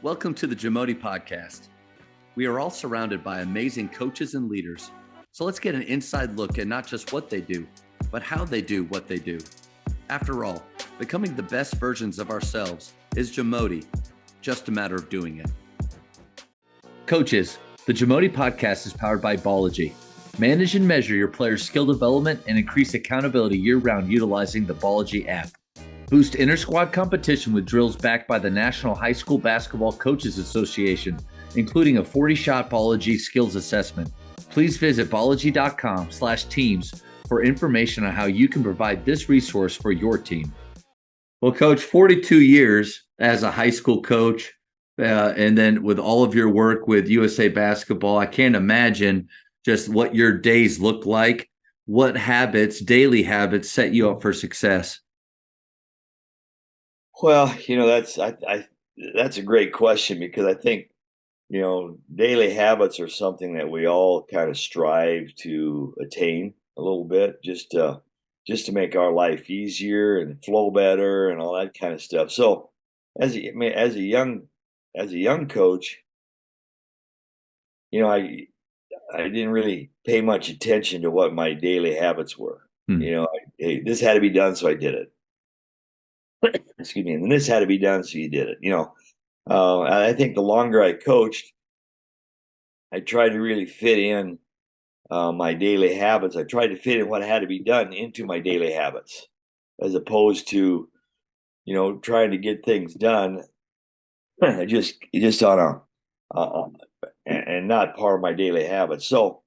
Welcome to the JAMODI podcast. We are all surrounded by amazing coaches and leaders. So let's get an inside look at not just what they do, but how they do what they do. After all, becoming the best versions of ourselves is JAMODI, just a matter of doing it. Coaches, the JAMODI podcast is powered by Ballogy. Manage and measure your players' skill development and increase accountability year-round utilizing the Ballogy app. Boost inter-squad competition with drills backed by the National High School Basketball Coaches Association, including a 40-shot Ballogy skills assessment. Please visit ballogy.com/teams for information on how you can provide this resource for your team. Well, Coach, 42 years as a high school coach, and then with all of your work with USA Basketball, I can't imagine just what your days look like. What habits, daily habits, set you up for success? Well, that's a great question because I think, daily habits are something that we all kind of strive to attain a little bit, just to make our life easier and flow better and all that kind of stuff. So, as a young coach, I didn't really pay much attention to what my daily habits were. Hey, this had to be done, so I did it. Excuse me, and this had to be done, so you did it. I think the longer I coached, I tried to really fit in my daily habits. I tried to fit in what had to be done into my daily habits, as opposed to, trying to get things done just on and not part of my daily habits. So,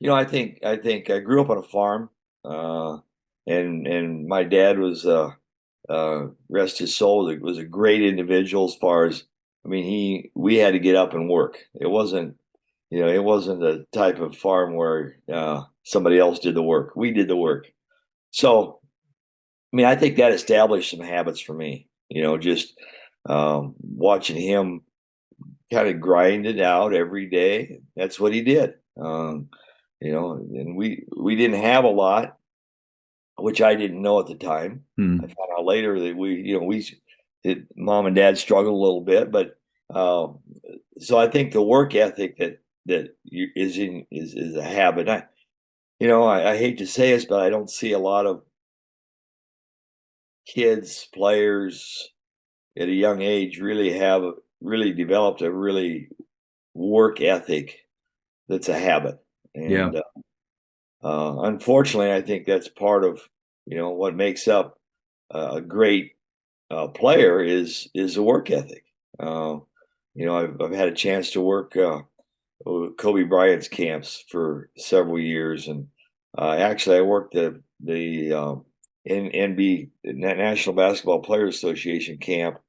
I think I grew up on a farm, and my dad was. Rest his soul, was a great individual as far as, we had to get up and work. It wasn't a type of farm where somebody else did the work. We did the work. So, I think that established some habits for me, just watching him kind of grind it out every day. That's what he did. And we didn't have a lot, which I didn't know at the time. I found out later that that mom and dad struggled a little bit, but so I think the work ethic is a habit. I hate to say this, but I don't see a lot of kids, players at a young age really developed a really work ethic that's a habit. Yeah. And unfortunately, I think that's part of what makes up a great player is the work ethic. I've had a chance to work Kobe Bryant's camps for several years, and actually I worked the National Basketball Players Association camp.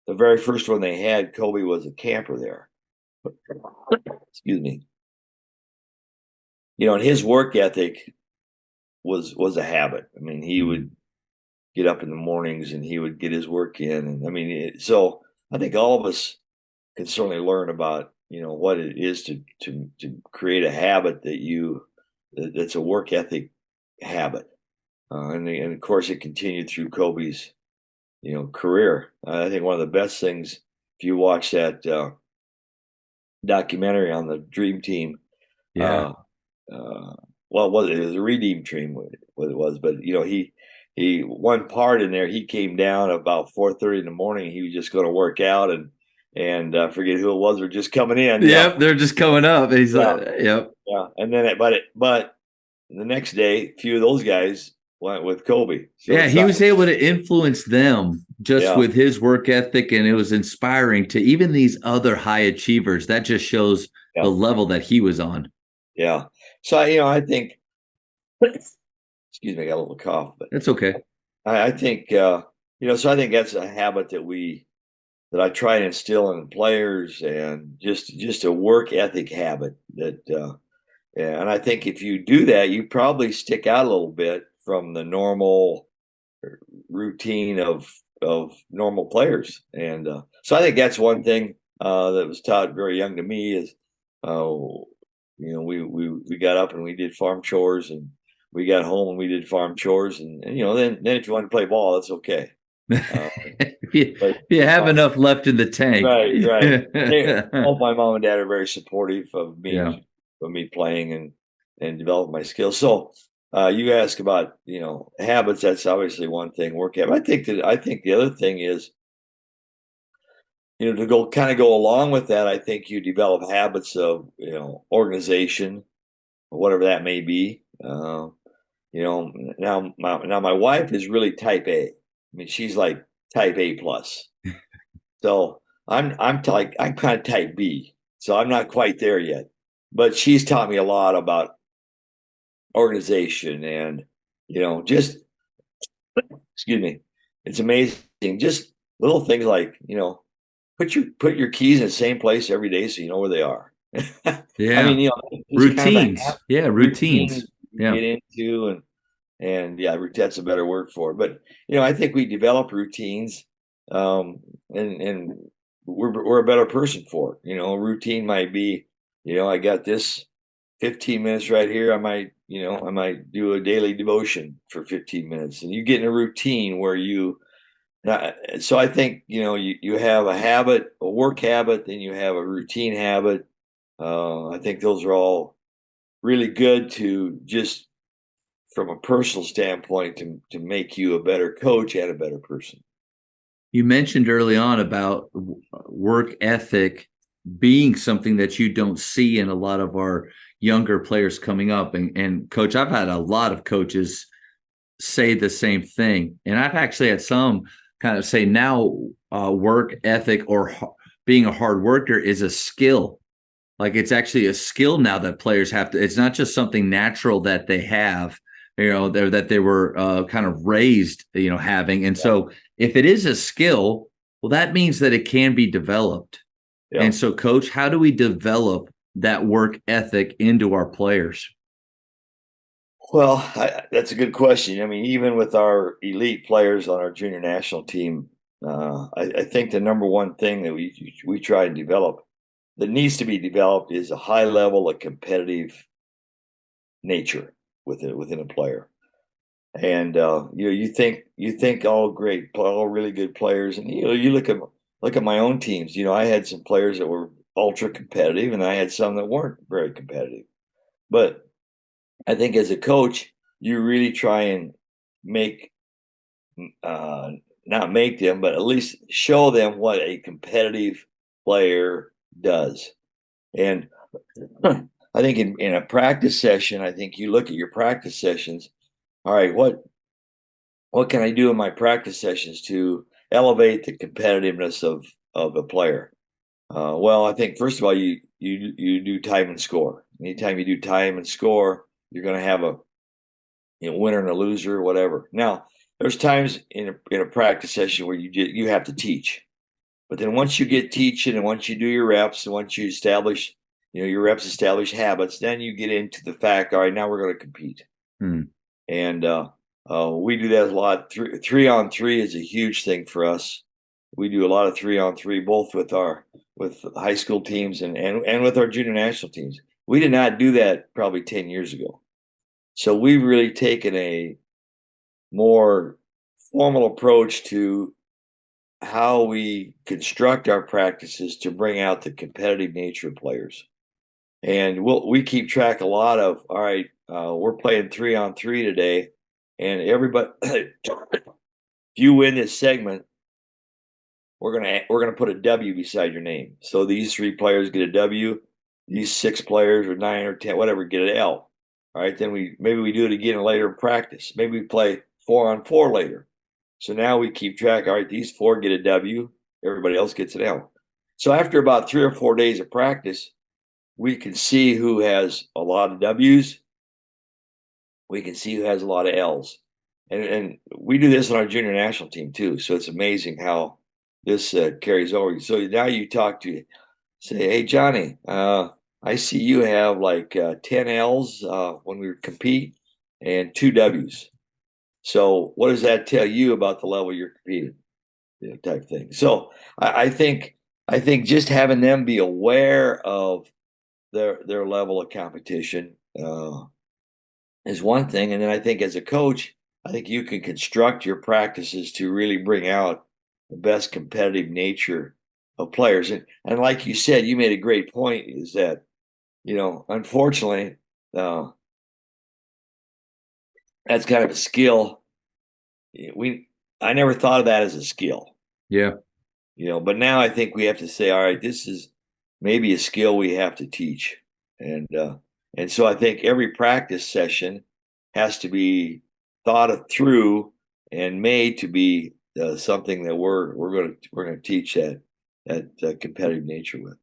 The very first one they had, Kobe was a camper there. Excuse me. And his work ethic was a habit. He would get up in the mornings and he would get his work in. And so I think all of us can certainly learn about, what it is to create a habit that's a work ethic habit. And of course it continued through Kobe's, career. I think one of the best things, if you watch that documentary on the Dream Team, Yeah. well, it was a redeem dream, what it was, but he one part in there, he came down about 4:30 in the morning. He was just going to work out, and I forget who it was. They're just coming in. Yep, they're just coming up. And he's like, yep. Yeah, and then but the next day, a few of those guys went with Kobe. So yeah, he was able to influence them just with his work ethic, and it was inspiring to even these other high achievers. That just shows the level that he was on. Yeah. So I think, excuse me, I got a little cough, but it's okay. I think so I think that's a habit that I try and instill in players, and just a work ethic habit that and I think if you do that, you probably stick out a little bit from the normal routine of normal players. And so I think that's one thing that was taught very young to me is we got up and we did farm chores, and we got home and we did farm chores, and then if you want to play ball, that's okay. If But you have enough left in the tank. right. Both my mom and dad are very supportive of Yeah. me playing and develop my skills. So you ask about habits. That's obviously one thing. Work habit. I think the other thing is to go along with that. I think you develop habits of organization, whatever that may be. Now my wife is really type A. I mean, she's like type A plus. So I'm kind of type B. So I'm not quite there yet. But she's taught me a lot about organization and just excuse me. It's amazing. Just little things like, put your keys in the same place every day so you know where they are. I Yeah. mean, it's kind of a Routines. Yeah, routine routines. you Yeah. get into and yeah, that's a better word for it. But I think we develop routines, and we're a better person for it. A routine might be, I got this 15 minutes right here. I might do a daily devotion for 15 minutes, and you get in a routine where you. So I think you have a habit, a work habit, then you have a routine habit. I think those are all really good to just from a personal standpoint to make you a better coach and a better person. You mentioned early on about work ethic being something that you don't see in a lot of our younger players coming up. And coach, I've had a lot of coaches say the same thing. And I've actually had some kind of say now work ethic or being a hard worker is a skill. Like it's actually a skill now that players have to, it's not just something natural that they have, that they were kind of raised, having. And so if it is a skill, well, that means that it can be developed. Yeah. And so, coach, how do we develop that work ethic into our players? Well, that's a good question. I mean, even with our elite players on our junior national team, I think the number one thing that we try and develop that needs to be developed is a high level of competitive nature within a player. And you think all great, all really good players, and you look at my own teams. I had some players that were ultra competitive, and I had some that weren't very competitive. But I think as a coach, you really try and make uh, not make them, but at least show them what a competitive player does. And I think in a practice session, I think you look at your practice sessions. All right, what can I do in my practice sessions to elevate the competitiveness of a player? Well, I think first of all, you do time and score. Anytime you do time and score, you're going to have a winner and a loser, whatever. Now, there's times in a practice session where you have to teach, but then once you get teaching and once you do your reps and once you establish, your reps establish habits, then you get into the fact. All right, now we're going to compete. Hmm. And we do that a lot. Three on three is a huge thing for us. We do a lot of 3-on-3, both with high school teams and with our junior national teams. We did not do that probably 10 years ago. So we've really taken a more formal approach to how we construct our practices to bring out the competitive nature of players. And we keep track a lot of, all right, we're playing 3-on-3 today, and everybody, if you win this segment, we're gonna put a W beside your name. So these 3 players get a W, these 6 players or 9 or 10, whatever, get an L. All right, then maybe we do it again later in practice. Maybe we play 4-on-4 later. So now we keep track. All right, these 4 get a W, everybody else gets an L. So after about 3 or 4 days of practice, we can see who has a lot of W's. We can see who has a lot of L's. And we do this on our junior national team too. So it's amazing how this carries over. So now you say, hey, Johnny, I see you have like 10 L's when we compete and 2 W's. So what does that tell you about the level you're competing? Type thing. So I think just having them be aware of their level of competition is one thing, and then I think as a coach, I think you can construct your practices to really bring out the best competitive nature of players. And like you said, you made a great point, is that, unfortunately, uh, that's kind of a skill. I never thought of that as a skill, Yeah. but now I think we have to say, all right, this is maybe a skill we have to teach. And so I think every practice session has to be thought through and made to be something that we're going to teach that competitive nature with.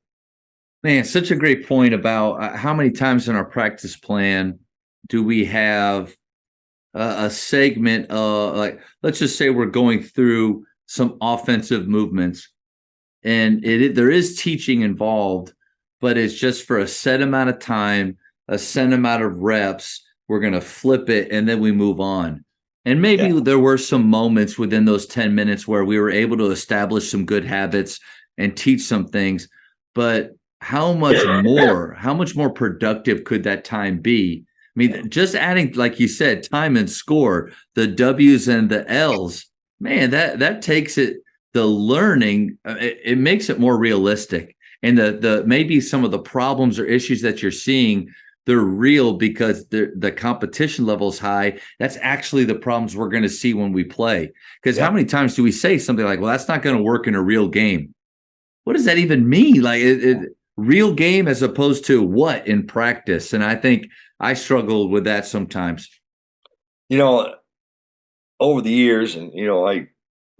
Man, such a great point about how many times in our practice plan do we have a segment, like, let's just say we're going through some offensive movements, and there is teaching involved, but it's just for a set amount of time, a set amount of reps. We're going to flip it and then we move on. And maybe Yeah. there were some moments within those 10 minutes where we were able to establish some good habits and teach some things. But how much more productive could that time be? I mean, just adding, like you said, time and score, the W's and the L's, man, that takes it, the learning, it makes it more realistic. And the maybe some of the problems or issues that you're seeing, they're real because the competition level is high. That's actually the problems we're going to see when we play. Because how many times do we say something like, well, that's not going to work in a real game? What does that even mean? Like, real game as opposed to what in practice? And I think I struggle with that sometimes. Over the years, and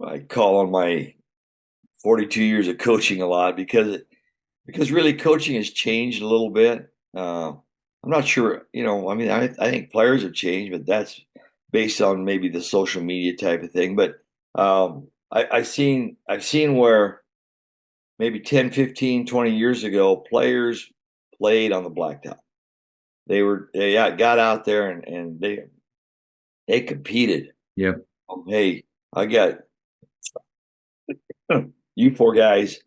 I call on my 42 years of coaching a lot because really coaching has changed a little bit. I'm not sure, I mean, I think players have changed, but that's based on maybe the social media type of thing. But I've seen where maybe 10, 15, 20 years ago, players played on the blacktop. They got out there and they competed. Yep. Hey, I got you four guys.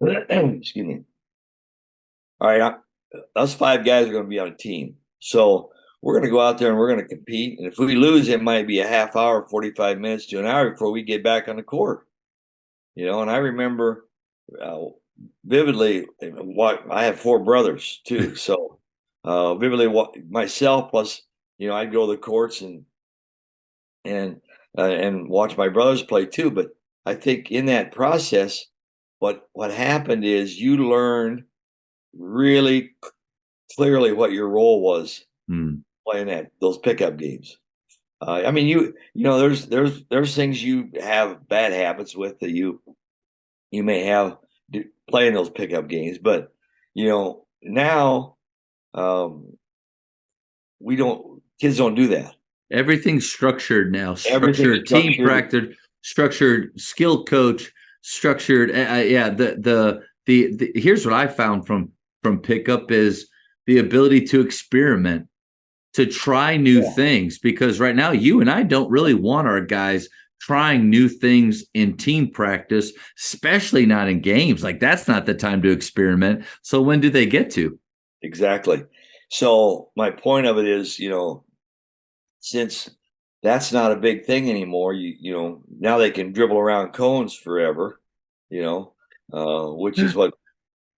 Excuse me. All right, us five guys are going to be on a team. So we're going to go out there and we're going to compete. And if we lose, it might be a half hour, 45 minutes to an hour before we get back on the court. And I remember vividly what I have four brothers too. So vividly myself plus, I'd go to the courts and watch my brothers play too. But I think in that process, what happened is you learn really clearly what your role was playing those pickup games. I mean, there's things you have bad habits with that you may have playing those pickup games, but now kids don't do that. Everything's structured now. Everything's Structured team practice, structured skill coach, structured. Yeah. The here's what I found from pickup is the ability to experiment, to try new things. Because right now, you and I don't really want our guys trying new things in team practice, especially not in games. Like, that's not the time to experiment. So when do they get to? Exactly. So my point of it is, since that's not a big thing anymore, now they can dribble around cones forever, which is what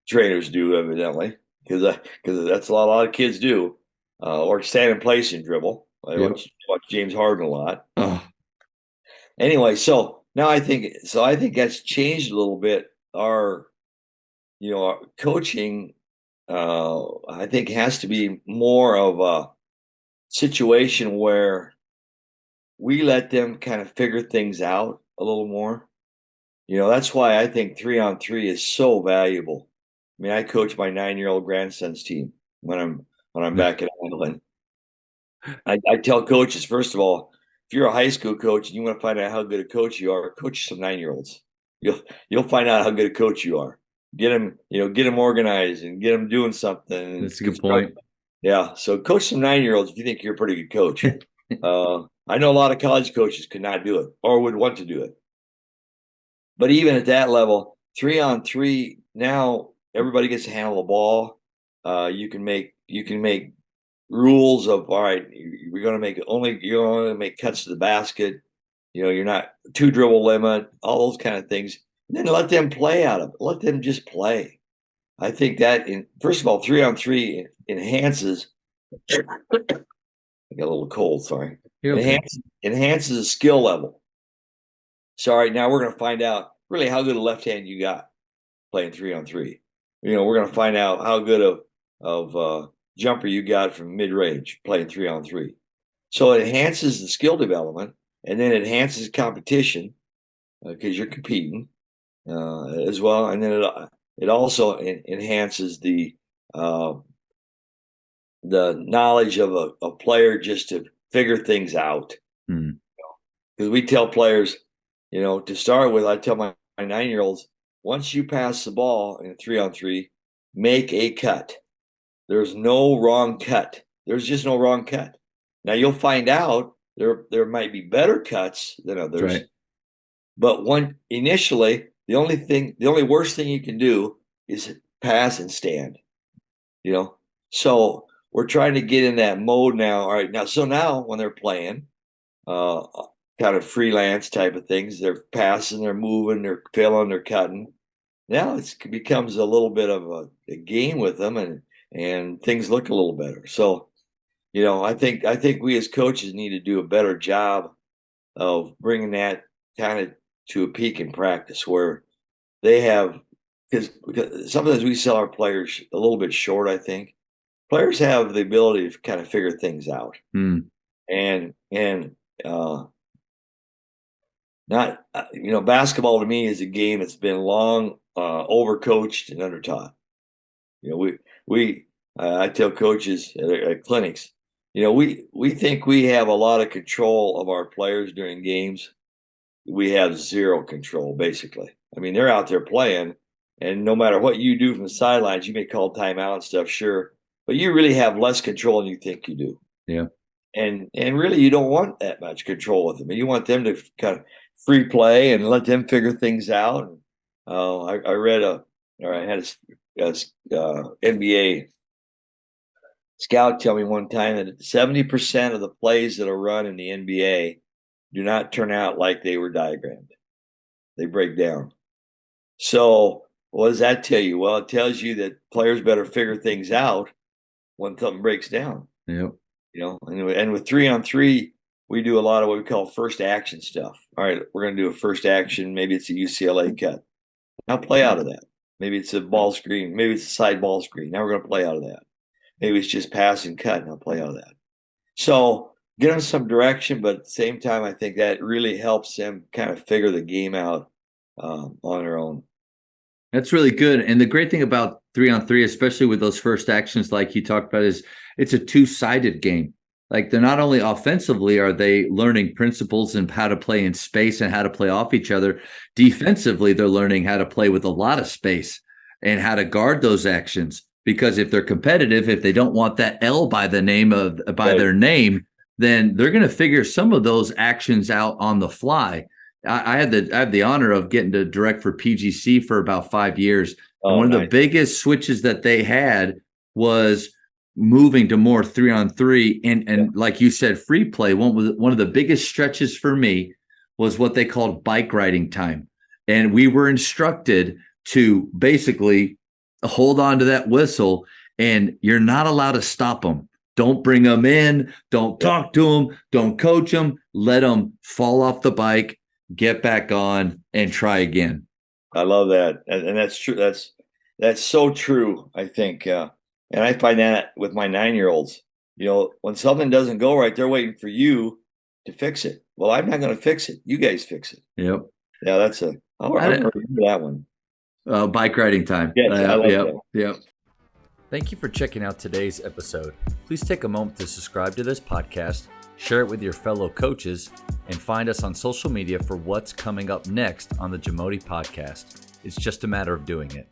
trainers do evidently, because that's a lot of kids do, or stand in place and dribble. I watch James Harden a lot. Anyway, so now I think that's changed a little bit. Our coaching, I think, has to be more of a situation where we let them kind of figure things out a little more. That's why I think 3-on-3 is so valuable. I mean, I coach my 9-year-old grandson's team when I'm back in Ireland. I tell coaches, first of all, if you're a high school coach and you want to find out how good a coach you are, coach some 9-year-olds. You'll find out how good a coach you are. Get them organized and get them doing something. That's a good point. Yeah, so coach some 9-year-olds if you think you're a pretty good coach. I know a lot of college coaches could not do it or would want to do it. But even at that level, 3-on-3, now everybody gets to handle the ball. You can make rules of, all right, you're going to make cuts to the basket. You're not 2 dribble limit, all those kind of things. And then let them play out of it. Let them just play. I think that, first of all, 3-on-3 enhances. I got a little cold. Sorry. Enhances the skill level. So, all right, now we're going to find out really how good a left hand you got playing 3-on-3. We're going to find out how good of jumper you got from mid range playing 3-on-3. So it enhances the skill development, and then it enhances competition because you're competing as well, and then it also enhances the knowledge of a player just to figure things out. Because we tell players, to start with, I tell my 9-year-olds, once you pass the ball in a 3-on-3, make a cut. There's no wrong cut. There's just no wrong cut. Now you'll find out there might be better cuts than others. Right. But initially, the only worst thing you can do is pass and stand. So we're trying to get in that mode now. All right, now when they're playing, kind of freelance type of things, they're passing, they're moving, they're filling, they're cutting. Now it becomes a little bit of a game with them, and things look a little better. So, I think we as coaches need to do a better job of bringing that kind of to a peak in practice where they have, because sometimes we sell our players a little bit short. I think players have the ability to kind of figure things out, and not basketball to me is a game that's been long overcoached and undertaught. I tell coaches at clinics, we think we have a lot of control of our players during games. We have zero control, basically. I mean, they're out there playing, and no matter what you do from the sidelines, you may call timeout and stuff, sure, but you really have less control than you think you do. Yeah. And really, you don't want that much control with them. You want them to kind of free play and let them figure things out. I had a NBA scout tell me one time that 70% of the plays that are run in the NBA do not turn out like they were diagrammed. They break down. So what does that tell you? Well, it tells you that players better figure things out when something breaks down. Yep. And with 3-on-3, we do a lot of what we call first action stuff. All right, we're going to do a first action. Maybe it's a UCLA cut. Now play out of that. Maybe it's a ball screen. Maybe it's a side ball screen. Now we're going to play out of that. Maybe it's just pass and cut. Now play out of that. So get them some direction, but at the same time, I think that really helps them kind of figure the game out on their own. That's really good. And the great thing about 3-on-3, especially with those first actions like you talked about, is it's a two-sided game. Like, they're not only offensively are they learning principles and how to play in space and how to play off each other. Defensively, they're learning how to play with a lot of space and how to guard those actions. Because if they're competitive, if they don't want that L by their name, then they're going to figure some of those actions out on the fly. I had the honor of getting to direct for PGC for about 5 years. And one of the biggest switches that they had was moving to more 3-on-3 and like you said, free play. One of the biggest stretches for me was what they called bike riding time. And we were instructed to basically hold on to that whistle, and you're not allowed to stop them. Don't bring them in. Don't talk to them. Don't coach them. Let them fall off the bike, get back on, and try again. I love that. And that's true. That's so true, I think. And I find that with my 9-year-olds, when something doesn't go right, they're waiting for you to fix it. Well, I'm not going to fix it. You guys fix it. Yep. Yeah, I'll remember that one. Bike riding time. Yes, I love that. Yep. Thank you for checking out today's episode. Please take a moment to subscribe to this podcast, share it with your fellow coaches, and find us on social media for what's coming up next on the JAMODI podcast. It's just a matter of doing it.